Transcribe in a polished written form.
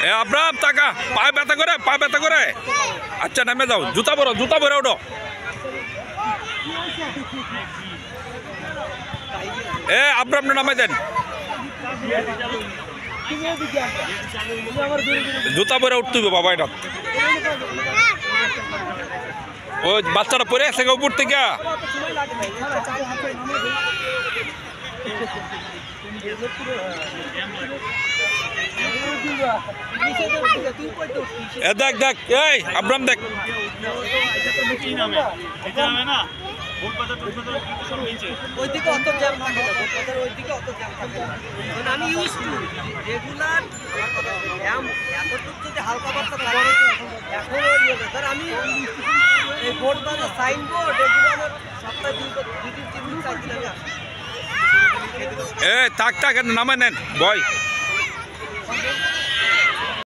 এ Abram টাকা পায়ে ব্যথা করে আচ্ছা নেমে যাও জুতা পরে ওঠো এ আব্রাম নামে দেন জুতা পরে উঠতে হবে বাবা এটা ওই বাচ্চাটা পরে আছে উপর থেকে দেখ দেখ এই আব্রাম দেখ ওইদিকে অত জ্যাম থাকে না ওইদিকে অত জ্যাম থাকে না আমি ইউজ টু রেগুলার এতটুকু যদি হালকা পাতলা তাহলে এখন ধর আমি এই বোর্ড বাজার সাইনবোর্ড এগুলো আমার সপ্তাহে 2-3 দিন 4 দিন আমি আসি থাক নামে নেন বয়